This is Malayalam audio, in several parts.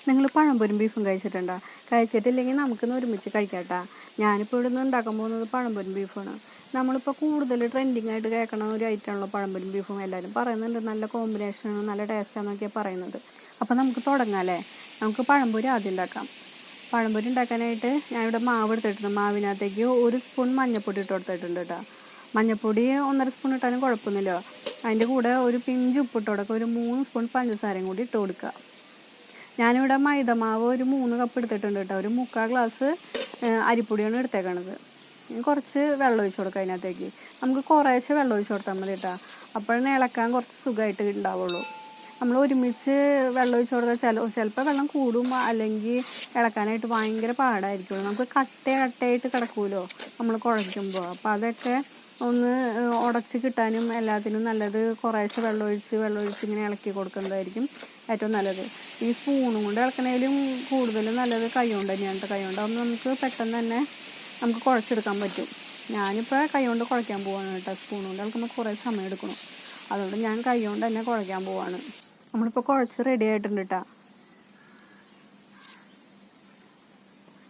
നിങ്ങൾ പഴംപൊരിയും ബീഫും കഴിച്ചിട്ടുണ്ടോ? കഴിച്ചിട്ടില്ലെങ്കിൽ നമുക്കിന്ന് ഒരുമിച്ച് കഴിക്കാട്ടാ. ഞാനിപ്പോൾ ഇവിടെ നിന്ന് ഉണ്ടാക്കാൻ പോകുന്നത് പഴംപൊരിയും ബീഫാണ്. നമ്മളിപ്പോൾ കൂടുതൽ ട്രെൻഡിങ് ആയിട്ട് കേൾക്കണ ഒരു ഐറ്റമാണല്ലോ പഴംപൊരിയും ബീഫും. എല്ലാവരും പറയുന്നുണ്ട് നല്ല കോമ്പിനേഷനാണ്, നല്ല ടേസ്റ്റാണെന്നൊക്കെയാണ് പറയുന്നത്. അപ്പോൾ നമുക്ക് തുടങ്ങാം അല്ലേ? നമുക്ക് പഴംപൊരി ആദ്യം ഉണ്ടാക്കാം. പഴംപൊരി ഉണ്ടാക്കാനായിട്ട് ഞാനിവിടെ മാവ് എടുത്തിട്ടുണ്ട്. മാവിനകത്തേക്ക് 1 സ്പൂൺ മഞ്ഞൾപ്പൊടി ഇട്ട് കൊടുത്തിട്ടുണ്ട് കേട്ടോ. മഞ്ഞൾപ്പൊടി 1.5 സ്പൂൺ ഇട്ടാലും കുഴപ്പമൊന്നുമില്ല. അതിൻ്റെ കൂടെ ഒരു പിഞ്ച് ഉപ്പിട്ട് കൊടുക്കുക. ഒരു 3 സ്പൂൺ പഞ്ചസാരയും കൂടി ഇട്ട് കൊടുക്കുക. ഞാനിവിടെ മൈദമാവ് ഒരു 3 കപ്പ് എടുത്തിട്ടുണ്ട് കേട്ടോ. ഒരു 3/4 ഗ്ലാസ് അരിപ്പൊടിയാണ് എടുത്തേക്കണത്. കുറച്ച് വെള്ളം ഒഴിച്ച് കൊടുക്കുക അതിനകത്തേക്ക്. നമുക്ക് കുറേശ്ശെ വെള്ളം ഒഴിച്ച് കൊടുത്താൽ മതി കേട്ടോ. അപ്പോഴാണ് ഇളക്കാൻ കുറച്ച് സുഖമായിട്ട് ഉണ്ടാവുള്ളൂ. നമ്മൾ ഒരുമിച്ച് വെള്ളം ഒഴിച്ച് കൊടുത്താൽ ചിലപ്പോൾ വെള്ളം കൂടും, അല്ലെങ്കിൽ ഇളക്കാനായിട്ട് ഭയങ്കര പാടായിരിക്കുള്ളൂ. നമുക്ക് കട്ടയായിട്ട് കിടക്കുമല്ലോ നമ്മൾ കുഴയ്ക്കുമ്പോൾ. അപ്പോൾ അതൊക്കെ ഒന്ന് ഉടച്ച് കിട്ടാനും എല്ലാത്തിനും നല്ലത് കുറേശ്ശെ വെള്ളം ഒഴിച്ച് ഇങ്ങനെ ഇളക്കി കൊടുക്കുന്നതായിരിക്കും ഏറ്റവും നല്ലത്. ഈ സ്പൂണും കൊണ്ട് ഇളക്കണേലും കൂടുതലും നല്ലത് കൈ കൊണ്ട് തന്നെയാണ്. കൈ കൊണ്ടാകുമ്പോൾ നമുക്ക് പെട്ടെന്ന് തന്നെ നമുക്ക് കുഴച്ചെടുക്കാൻ പറ്റും. ഞാനിപ്പോൾ കൈ കൊണ്ട് കുഴയ്ക്കാൻ പോവാണ് കേട്ടോ. സ്പൂൺ കൊണ്ട് ഇളക്കുമ്പോൾ കുറേ സമയം എടുക്കണം. അതുകൊണ്ട് ഞാൻ കൈ കൊണ്ട് തന്നെ കുഴയ്ക്കാൻ പോവാണ്. നമ്മളിപ്പോൾ കുഴച്ച് റെഡി ആയിട്ടുണ്ട് കേട്ടോ.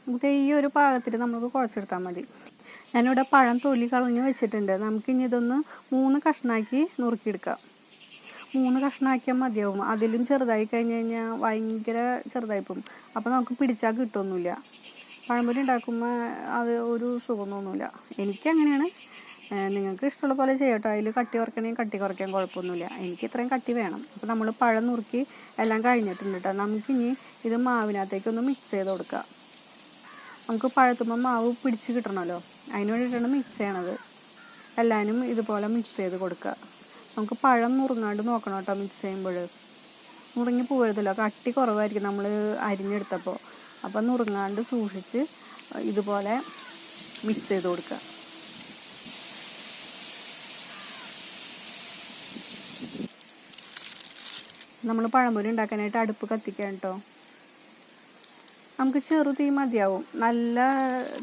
നമുക്ക് ഈ ഒരു പാകത്തിൽ നമുക്ക് കുഴച്ചെടുത്താൽ മതി. ഞാനിവിടെ പഴം തൊലി കളഞ്ഞ് വെച്ചിട്ടുണ്ട്. നമുക്കിനി ഇതൊന്ന് 3 കഷ്ണമാക്കി നുറുക്കിയെടുക്കാം. 3 കഷ്ണമാക്കിയാൽ മതിയാവും. അതിലും ചെറുതായി കഴിഞ്ഞ് കഴിഞ്ഞാൽ ഭയങ്കര ചെറുതായിപ്പോവും. അപ്പോൾ നമുക്ക് പിടിച്ചാൽ കിട്ടുമൊന്നുമില്ല. പഴംപൊരി ഉണ്ടാക്കുമ്പോൾ അത് ഒരു സുഖം തോന്നില്ല. എനിക്കങ്ങനെയാണ്. നിങ്ങൾക്ക് ഇഷ്ടമുള്ള പോലെ ചെയ്യട്ടോ. അതിൽ കട്ടി കുറയ്ക്കണമെങ്കിൽ കട്ടി കുറയ്ക്കാൻ കുഴപ്പമൊന്നുമില്ല. എനിക്ക് ഇത്രയും കട്ടി വേണം. അപ്പോൾ നമ്മൾ പഴം നുറുക്കി എല്ലാം കഴിഞ്ഞിട്ടുണ്ട് കേട്ടോ. നമുക്കിനി ഇത് മാവിനകത്തേക്കൊന്ന് മിക്സ് ചെയ്ത് കൊടുക്കാം. നമുക്ക് പഴത്തുമ്പോൾ മാവ് പിടിച്ച് കിട്ടണമല്ലോ, അതിന് വേണ്ടിയിട്ടാണ് മിക്സ് ചെയ്യണത്. എല്ലാവരും ഇതുപോലെ മിക്സ് ചെയ്ത് കൊടുക്കുക. നമുക്ക് പഴം നുറുങ്ങാണ്ട് നോക്കണം കേട്ടോ. മിക്സ് ചെയ്യുമ്പോൾ നുറുങ്ങി പോകരുതല്ലോ. കട്ടി കുറവായിരിക്കും നമ്മൾ അരിഞ്ഞെടുത്തപ്പോൾ. അപ്പം നുറുങ്ങാണ്ട് സൂക്ഷിച്ച് ഇതുപോലെ മിക്സ് ചെയ്ത് കൊടുക്കുക. നമ്മൾ പഴംപൊരി ഉണ്ടാക്കാനായിട്ട് അടുപ്പ് കത്തിക്കാം കേട്ടോ. നമുക്ക് ചെറു തീ മതിയാവും. നല്ല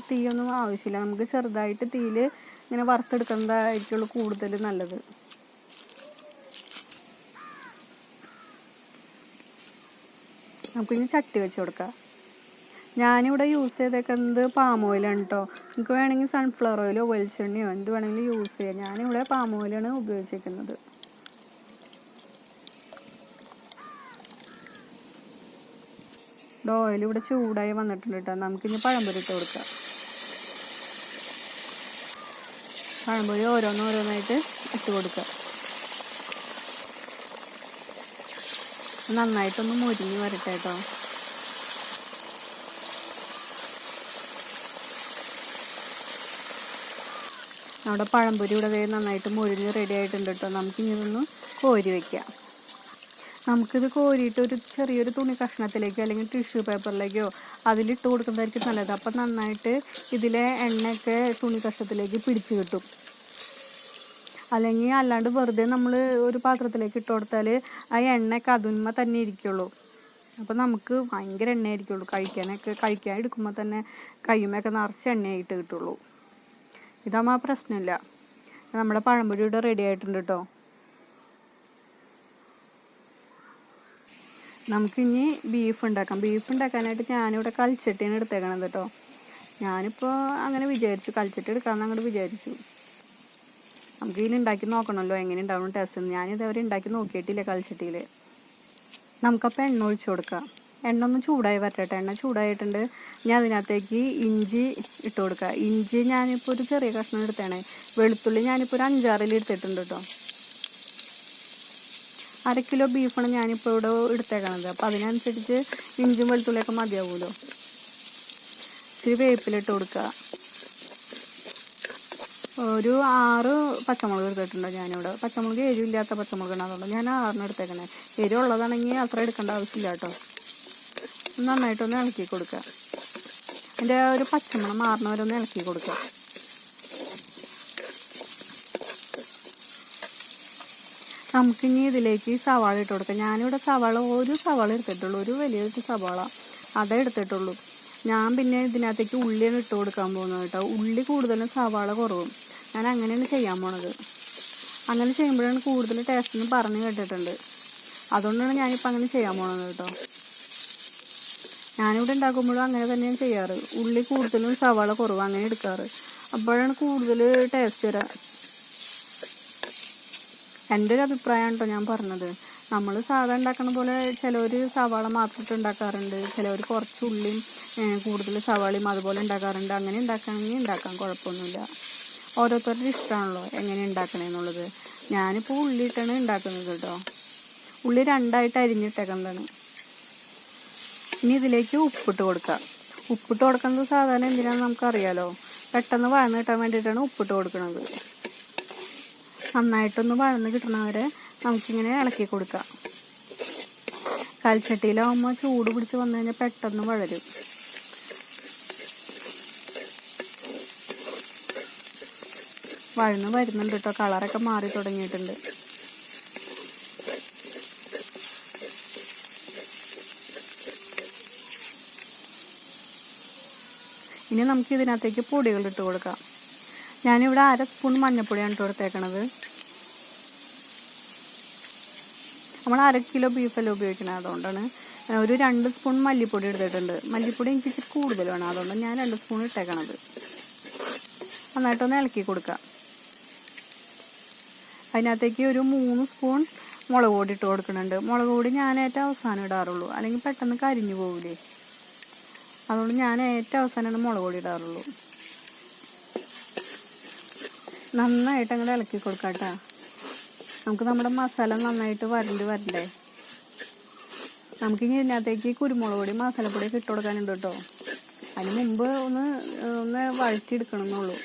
തീയൊന്നും ആവശ്യമില്ല. നമുക്ക് ചെറുതായിട്ട് തീയിൽ ഇങ്ങനെ വറുത്തെടുക്കുന്നതായിരിക്കുള്ളൂ കൂടുതൽ നല്ലത്. നമുക്കിനി ചട്ടി വെച്ച് കൊടുക്കാം. ഞാനിവിടെ യൂസ് ചെയ്തേക്കുന്നത് പാം ഓയിലാണ് കേട്ടോ. നിങ്ങൾക്ക് വേണമെങ്കിൽ സൺഫ്ലവർ ഓയിലോ വെളിച്ചെണ്ണയോ എന്ത് വേണമെങ്കിലും യൂസ് ചെയ്യാം. ഞാനിവിടെ പാം ഓയിലാണ് ഉപയോഗിച്ചിരിക്കുന്നത്. ഓയിൽ ഇവിടെ ചൂടായി വന്നിട്ടുണ്ട് കേട്ടോ. നമുക്കിനി പഴംപൊരി ഇട്ട് കൊടുക്കാം. പഴംപൊരി ഓരോന്നായിട്ട് ഇട്ട് കൊടുക്കുക. നന്നായിട്ടൊന്ന് മൊരിഞ്ഞ് വരട്ടെ കേട്ടോ. നമ്മുടെ പഴംപൊരി ഇവിടെ നന്നായിട്ട് മൊരിഞ്ഞ് റെഡി ആയിട്ടുണ്ട് കേട്ടോ. നമുക്കിനി ഇതൊന്ന് കോരി വയ്ക്കാം. നമുക്കിത് കോരിയിട്ട് ഒരു ചെറിയൊരു തുണി കഷ്ണത്തിലേക്കോ അല്ലെങ്കിൽ ടിഷ്യൂ പേപ്പറിലേക്കോ അതിലിട്ട് കൊടുക്കുന്നതായിരിക്കും നല്ലത്. അപ്പം നന്നായിട്ട് ഇതിലെ എണ്ണയൊക്കെ തുണി കഷ്ണത്തിലേക്ക് പിടിച്ച് കിട്ടും. അല്ലെങ്കിൽ അല്ലാണ്ട് വെറുതെ നമ്മൾ ഒരു പാത്രത്തിലേക്ക് ഇട്ട് കൊടുത്താൽ ആ എണ്ണയൊക്കെ അതുമ്മ തന്നെ ഇരിക്കുള്ളൂ. അപ്പോൾ നമുക്ക് ഭയങ്കര എണ്ണയായിരിക്കുള്ളൂ. കഴിക്കാൻ എടുക്കുമ്പോൾ തന്നെ കയ്യുമൊക്കെ നിറച്ച് എണ്ണയായിട്ട് കിട്ടുള്ളൂ. ഇതാകുമ്പോൾ ആ പ്രശ്നമില്ല. നമ്മുടെ പഴംപൊരി ഇവിടെ റെഡി ആയിട്ടുണ്ട് കേട്ടോ. നമുക്കിനി ബീഫ് ഉണ്ടാക്കാം. ബീഫ് ഉണ്ടാക്കാനായിട്ട് ഞാനിവിടെ കൽച്ചട്ടിയാണ് എടുത്തേക്കണത് കേട്ടോ. ഞാനിപ്പോൾ അങ്ങനെ വിചാരിച്ചു, കൽച്ചട്ടി എടുക്കാമെന്ന് അങ്ങോട്ട് വിചാരിച്ചു. നമുക്ക് ഇതിൽ ഉണ്ടാക്കി നോക്കണമല്ലോ എങ്ങനെ ഉണ്ടാവണം ടേസ്റ്റ്. ഞാനിതവരെ ഉണ്ടാക്കി നോക്കിയിട്ടില്ല കൽച്ചട്ടിയിൽ. നമുക്കപ്പോൾ എണ്ണ ഒഴിച്ച് കൊടുക്കാം. എണ്ണ ഒന്ന് ചൂടായി വരട്ടെ. എണ്ണ ചൂടായിട്ടുണ്ട്. ഞാൻ അതിനകത്തേക്ക് ഇഞ്ചി ഇട്ട് കൊടുക്കുക. ഇഞ്ചി ഞാനിപ്പോൾ ഒരു ചെറിയ കഷ്ണം എടുത്തേണേ. വെളുത്തുള്ളി ഞാനിപ്പോൾ ഒരു 5-6 എടുത്തിട്ടുണ്ട് കേട്ടോ. 1/2 കിലോ ബീഫാണ് ഞാനിപ്പോൾ ഇവിടെ എടുത്തേക്കണത്. അപ്പോൾ അതിനനുസരിച്ച് ഇഞ്ചും വെളുത്തുള്ളിയൊക്കെ മതിയാവുമല്ലോ. ഇച്ചിരി വേപ്പിലിട്ട് കൊടുക്കുക. ഒരു 6 പച്ചമുളക് എടുത്തിട്ടുണ്ട് ഞാനിവിടെ. പച്ചമുളക് എരിവില്ലാത്ത പച്ചമുളകാണ്, അതുകൊണ്ട് ഞാൻ 6 എടുത്തേക്കണേ. എരിവുള്ളതാണെങ്കിൽ അത്ര എടുക്കേണ്ട ആവശ്യമില്ല കേട്ടോ. നന്നായിട്ടൊന്ന് ഇളക്കി കൊടുക്കുക. അതിൻ്റെ ഒരു പച്ചമണം മാറുന്നവരെ ഒന്ന് ഇളക്കി കൊടുക്കുക. നമുക്കിനി ഇതിലേക്ക് സവാള ഇട്ട് കൊടുക്കാം. ഞാനിവിടെ ഒരു സവാള എടുത്തിട്ടുള്ളൂ. ഒരു വലിയൊരു സവാള അതേ എടുത്തിട്ടുള്ളൂ. ഞാൻ പിന്നെ ഇതിനകത്തേക്ക് ഉള്ളിയാണ് ഇട്ട് കൊടുക്കാൻ പോകുന്നത് കേട്ടോ. ഉള്ളി കൂടുതലും സവാള കുറവും. ഞാൻ അങ്ങനെയാണ് ചെയ്യാൻ പോണത്. അങ്ങനെ ചെയ്യുമ്പോഴാണ് കൂടുതൽ ടേസ്റ്റ് എന്ന് പറഞ്ഞ് കേട്ടിട്ടുണ്ട്. അതുകൊണ്ടാണ് ഞാനിപ്പോൾ അങ്ങനെ ചെയ്യാൻ പോണത് കേട്ടോ. ഞാനിവിടെ ഉണ്ടാക്കുമ്പോഴും അങ്ങനെ തന്നെയാണ് ചെയ്യാറ്. ഉള്ളി കൂടുതലും സവാള കുറവ് അങ്ങനെ എടുക്കാറ്. അപ്പോഴാണ് കൂടുതൽ ടേസ്റ്റ് വരിക. എൻ്റെ ഒരു അഭിപ്രായമാണ് കേട്ടോ ഞാൻ പറഞ്ഞത്. നമ്മൾ സാധാ ഉണ്ടാക്കണ പോലെ ചിലവർ സവാള മാത്രമിട്ട് ഉണ്ടാക്കാറുണ്ട്, ചിലവർ കുറച്ച് ഉള്ളിയും കൂടുതൽ സവാളയും അതുപോലെ ഉണ്ടാക്കാറുണ്ട്. അങ്ങനെ ഉണ്ടാക്കുകയാണെങ്കിൽ ഉണ്ടാക്കാം, കുഴപ്പമൊന്നുമില്ല. ഓരോരുത്തരുടെ ഇഷ്ടമാണല്ലോ എങ്ങനെ ഉണ്ടാക്കണമെന്നുള്ളത്. ഞാനിപ്പോൾ ഉള്ളിയിട്ടാണ് ഉണ്ടാക്കുന്നത് കേട്ടോ. ഉള്ളി 2ആയിട്ട് അരിഞ്ഞിട്ടേക്കുന്നതാണ്. ഇനി ഇതിലേക്ക് ഉപ്പിട്ട് കൊടുക്കുക. ഉപ്പിട്ട് കൊടുക്കുന്നത് സാധാരണ എന്തിനാണെന്ന് നമുക്കറിയാലോ, പെട്ടെന്ന് വഴന്ന് കിട്ടാൻ വേണ്ടിയിട്ടാണ് ഉപ്പിട്ട് കൊടുക്കുന്നത്. നന്നായിട്ടൊന്ന് വഴന്ന് കിട്ടണവരെ നമുക്കിങ്ങനെ ഇളക്കി കൊടുക്കാം. കൽച്ചട്ടിയിലാവുമ്പോൾ ചൂട് പിടിച്ച് വന്നു കഴിഞ്ഞാൽ പെട്ടെന്ന് വഴരും. വഴന്ന് വരുന്നുണ്ട് കേട്ടോ, കളറൊക്കെ മാറി തുടങ്ങിയിട്ടുണ്ട്. ഇനി നമുക്ക് ഇതിനകത്തേക്ക് പൊടികൾ ഇട്ട് കൊടുക്കാം. ഞാനിവിടെ 1/2 സ്പൂൺ മഞ്ഞൾപ്പൊടിയാണ് ഇട്ട് കൊടുത്തേക്കണത്. നമ്മൾ 1/2 കിലോ ബീഫല്ലേ ഉപയോഗിക്കണത്, അതുകൊണ്ടാണ്. ഒരു 2 സ്പൂൺ മല്ലിപ്പൊടി എടുത്തിട്ടുണ്ട്. മല്ലിപ്പൊടി എനിക്ക് ഇച്ചിരി കൂടുതൽ വേണം, അതുകൊണ്ടാണ് ഞാൻ 2 സ്പൂൺ ഇട്ടേക്കണത്. നന്നായിട്ടൊന്ന് ഇളക്കി കൊടുക്കുക. അതിനകത്തേക്ക് ഒരു 3 സ്പൂൺ മുളക് പൊടി ഇട്ട് കൊടുക്കുന്നുണ്ട്. മുളക് പൊടി ഞാൻ ഏറ്റവും അവസാനം ഇടാറുള്ളൂ, അല്ലെങ്കിൽ പെട്ടെന്ന് കരിഞ്ഞു പോകില്ലേ. അതുകൊണ്ട് ഞാൻ ഏറ്റവും അവസാനമാണ് മുളക് പൊടി ഇടാറുള്ളൂ. നന്നായിട്ട് അങ്ങോട്ട് ഇളക്കി കൊടുക്കാം കേട്ടോ. നമുക്ക് നമ്മുടെ മസാല നന്നായിട്ട് വരണ്ടേ. നമുക്കിനി ഇതിനകത്തേക്ക് കുരുമുളക് പൊടി മസാലപ്പൊടിയൊക്കെ ഇട്ട് കൊടുക്കാനുണ്ട് കേട്ടോ. അതിന് മുമ്പ് ഒന്ന് വഴറ്റിയെടുക്കണം എന്നുള്ളൂ.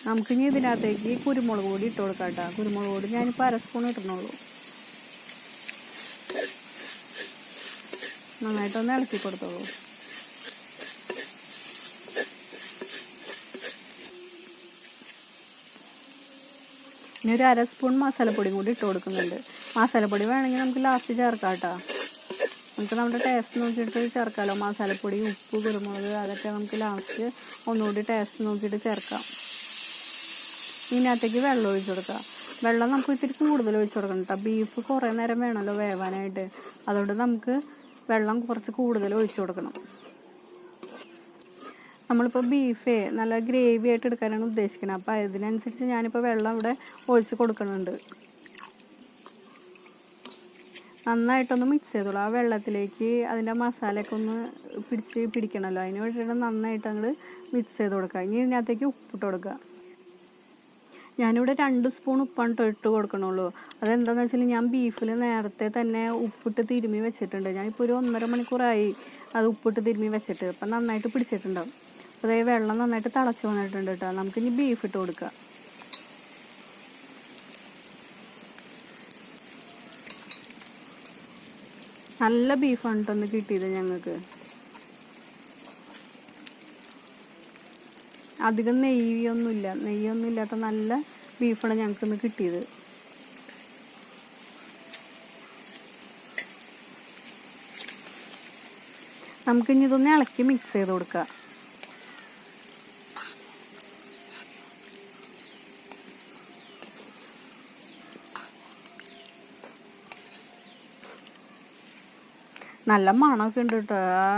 നമുക്കിനി ഇതിനകത്തേക്ക് കുരുമുളക് പൊടി ഇട്ട് കൊടുക്കാം കേട്ടോ. കുരുമുളക് പൊടി ഞാനിപ്പോൾ 1/2 സ്പൂൺ ഇടണുള്ളൂ. നന്നായിട്ടൊന്ന് ഇളക്കി കൊടുത്തോളൂ. ഇനി ഒരു 1/2 സ്പൂൺ മസാലപ്പൊടിയും കൂടി ഇട്ട് കൊടുക്കുന്നുണ്ട്. മസാലപ്പൊടി വേണമെങ്കിൽ നമുക്ക് ലാസ്റ്റ് ചേർക്കാം കേട്ടോ. നമുക്ക് നമ്മുടെ ടേസ്റ്റ് നോക്കിയിട്ട് ചേർക്കാമല്ലോ. മസാലപ്പൊടി, ഉപ്പ്, കുരുമുളക് അതൊക്കെ നമുക്ക് ലാസ്റ്റ് ഒന്നുകൂടി ടേസ്റ്റ് നോക്കിയിട്ട് ചേർക്കാം. ഇതിനകത്തേക്ക് വെള്ളം ഒഴിച്ച് കൊടുക്കുക. വെള്ളം നമുക്ക് ഇത്തിരി കൂടുതൽ ഒഴിച്ച് കൊടുക്കണം കേട്ടോ. ബീഫ് കുറേ നേരം വേണമല്ലോ വേവാനായിട്ട്, അതുകൊണ്ട് നമുക്ക് വെള്ളം കുറച്ച് കൂടുതൽ ഒഴിച്ച് കൊടുക്കണം. നമ്മളിപ്പോൾ ബീഫേ നല്ല ഗ്രേവി ആയിട്ട് എടുക്കാനാണ് ഉദ്ദേശിക്കുന്നത്. അപ്പോൾ അതിനനുസരിച്ച് ഞാനിപ്പോൾ വെള്ളം ഇവിടെ ഒഴിച്ച് കൊടുക്കുന്നുണ്ട്. നന്നായിട്ടൊന്ന് മിക്സ് ചെയ്തോളൂ. ആ വെള്ളത്തിലേക്ക് അതിൻ്റെ മസാലയൊക്കെ ഒന്ന് പിടിക്കണമല്ലോ, അതിന് വേണ്ടിയിട്ട് നന്നായിട്ട് അങ്ങോട്ട് മിക്സ് ചെയ്ത് കൊടുക്കുക. ഇനി ഇതിനകത്തേക്ക് ഉപ്പിട്ട് കൊടുക്കുക. ഞാനിവിടെ 2 സ്പൂൺ ഉപ്പാണ് ഇട്ട് കൊടുക്കണുള്ളൂ. അതെന്താണെന്ന് വെച്ചാൽ ഞാൻ ബീഫിൽ നേരത്തെ തന്നെ ഉപ്പിട്ട് തിരുമ്മി വെച്ചിട്ടുണ്ട്. ഞാനിപ്പോൾ ഒരു 1.5 മണിക്കൂറായി അത് ഉപ്പിട്ട് തിരുമ്മി വെച്ചിട്ട്. അപ്പം നന്നായിട്ട് പിടിച്ചിട്ടുണ്ടാവും. അതായത് വെള്ളം നന്നായിട്ട് തിളച്ച് വന്നിട്ടുണ്ട് കേട്ടോ. നമുക്കിനി ബീഫ് ഇട്ട് കൊടുക്കുക. നല്ല ബീഫാണ് കേട്ടോ ഒന്ന് കിട്ടിയത് ഞങ്ങൾക്ക്. അധികം നെയ്യൊന്നും ഇല്ലാത്ത നല്ല ബീഫാണ് ഞങ്ങൾക്കിന്ന് കിട്ടിയത്. നമുക്കിനി ഇതൊന്ന് ഇളക്കി മിക്സ് ചെയ്ത് കൊടുക്കുക. നല്ല മണമൊക്കെ ഉണ്ട് കേട്ടോ. ആ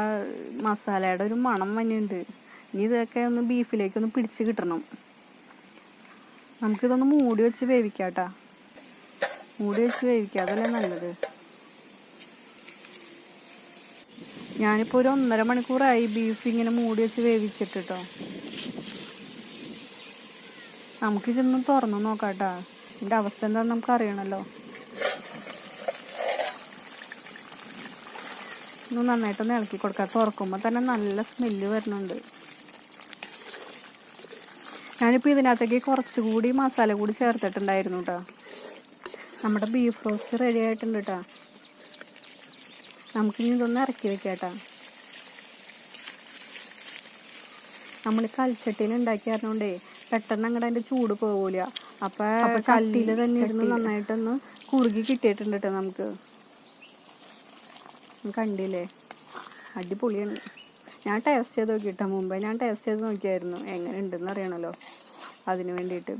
മസാലയുടെ ഒരു മണം തന്നെയുണ്ട്. ഇനി ഇതൊക്കെ ഒന്ന് ബീഫിലേക്കൊന്ന് പിടിച്ച് കിട്ടണം. നമുക്കിതൊന്ന് മൂടി വെച്ച് വേവിക്കാം കേട്ടോ. മൂടി വെച്ച് വേവിക്കാം, അതല്ലേ നല്ലത്. ഞാനിപ്പോൾ ഒരു 1.5 മണിക്കൂറായി ബീഫ് ഇങ്ങനെ മൂടി വെച്ച് വേവിച്ചിട്ട് കേട്ടോ. നമുക്കിതൊന്ന് തുറന്ന് നോക്കാം കേട്ടോ. ഇതിൻ്റെ അവസ്ഥ എന്താണെന്ന് നമുക്ക് അറിയണമല്ലോ. ഒന്ന് നന്നായിട്ടൊന്ന് ഇളക്കി കൊടുക്കുക. തുറക്കുമ്പോൾ തന്നെ നല്ല സ്മെല്ല് വരുന്നുണ്ട്. ഞാനിപ്പോൾ ഇതിനകത്തേക്ക് കുറച്ചുകൂടി മസാല കൂടി ചേർത്തിട്ടുണ്ടായിരുന്നു കേട്ടോ. നമ്മുടെ ബീഫ് റോസ്റ്റ് റെഡി ആയിട്ടുണ്ട് കേട്ടോ. നമുക്കിനി ഇതൊന്ന് ഇറക്കി വെക്കാം കേട്ടോ. നമ്മൾ കൽച്ചട്ടിയിൽ ഉണ്ടാക്കിയായിരുന്നോണ്ടേ പെട്ടെന്ന് അങ്ങോട്ട് അതിൻ്റെ ചൂട് പോകൂല. അപ്പോൾ ചട്ടിയിൽ തന്നെ ഇരുന്ന് നന്നായിട്ടൊന്ന് കുറുകി കിട്ടിയിട്ടുണ്ട് കേട്ടോ. നമുക്ക് കണ്ടില്ലേ, അടിപൊളിയാണ്. ഞാൻ ടേസ്റ്റ് ചെയ്ത് നോക്കിയിട്ടോ. മുമ്പേ ഞാൻ ടേസ്റ്റ് ചെയ്ത് നോക്കിയായിരുന്നു, എങ്ങനെ ഉണ്ടെന്ന് അറിയണമല്ലോ. അതിന് വേണ്ടിയിട്ട്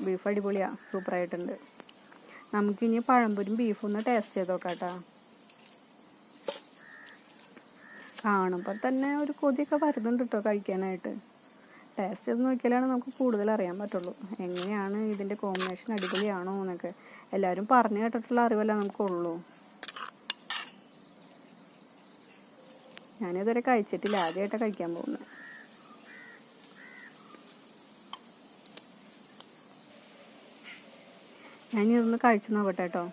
ബീഫ് അടിപൊളിയാണ്, സൂപ്പറായിട്ടുണ്ട്. നമുക്കിനി പഴംപൊരിയും ബീഫും ഒന്ന് ടേസ്റ്റ് ചെയ്ത് നോക്കാം കേട്ടോ. കാണുമ്പോൾ തന്നെ ഒരു കൊതിയൊക്കെ വരുന്നുണ്ട് കേട്ടോ കഴിക്കാനായിട്ട്. ടേസ്റ്റ് ചെയ്ത് നോക്കിയാലാണ് നമുക്ക് കൂടുതൽ അറിയാൻ പറ്റുള്ളൂ എങ്ങനെയാണ് ഇതിൻ്റെ കോമ്പിനേഷൻ അടിപൊളിയാണോ എന്നൊക്കെ. എല്ലാവരും പറഞ്ഞു കേട്ടിട്ടുള്ള അറിവല്ല നമുക്കുള്ളൂ. ഞാനിതുവരെ കഴിച്ചിട്ടില്ല, ആദ്യമായിട്ടാണ് കഴിക്കാൻ പോകുന്നത്. ഞാനിതൊന്ന് കഴിച്ചു നോക്കട്ടെ കേട്ടോ.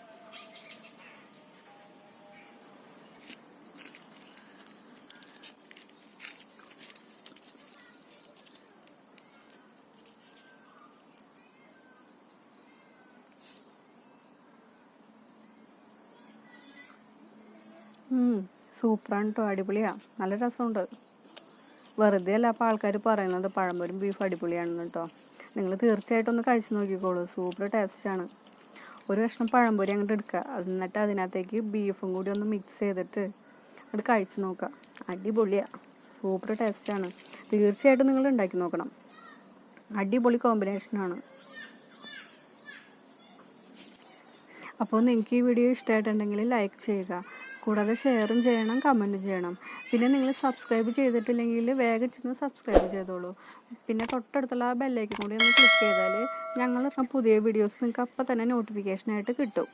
സൂപ്പറാണ് കേട്ടോ, അടിപൊളിയാണ്, നല്ല രസമുണ്ട്. വെറുതെ അല്ല അപ്പോൾ ആൾക്കാർ പറയുന്നത് പഴംപൊരിയും ബീഫ് അടിപൊളിയാണെന്ന് കേട്ടോ. നിങ്ങൾ തീർച്ചയായിട്ടും ഒന്ന് കഴിച്ച് നോക്കിക്കോളൂ, സൂപ്പർ ടേസ്റ്റാണ്. ഒരു കഷ്ണം പഴംപൊരി അങ്ങോട്ട് എടുക്കുക, എന്നിട്ട് അതിനകത്തേക്ക് ബീഫും കൂടി ഒന്ന് മിക്സ് ചെയ്തിട്ട് അത് കഴിച്ച് നോക്കുക. അടിപൊളിയാണ്, സൂപ്പർ ടേസ്റ്റാണ്. തീർച്ചയായിട്ടും നിങ്ങൾ ഉണ്ടാക്കി നോക്കണം, അടിപൊളി കോമ്പിനേഷനാണ്. അപ്പോൾ നിങ്ങൾക്ക് ഈ വീഡിയോ ഇഷ്ടമായിട്ടുണ്ടെങ്കിൽ ലൈക്ക് ചെയ്യുക, കൂടാതെ ഷെയറും ചെയ്യണം, കമൻറ്റും ചെയ്യണം. പിന്നെ നിങ്ങൾ സബ്സ്ക്രൈബ് ചെയ്തിട്ടില്ലെങ്കിൽ വേഗം ചെന്ന് സബ്സ്ക്രൈബ് ചെയ്തോളൂ. പിന്നെ തൊട്ടടുത്തുള്ള ആ ബെല്ലൈക്കൻ കൂടി ഒന്ന് ക്ലിക്ക് ചെയ്താൽ ഞങ്ങൾ പുതിയ വീഡിയോസ് നിങ്ങൾക്ക് അപ്പം തന്നെ നോട്ടിഫിക്കേഷനായിട്ട് കിട്ടും.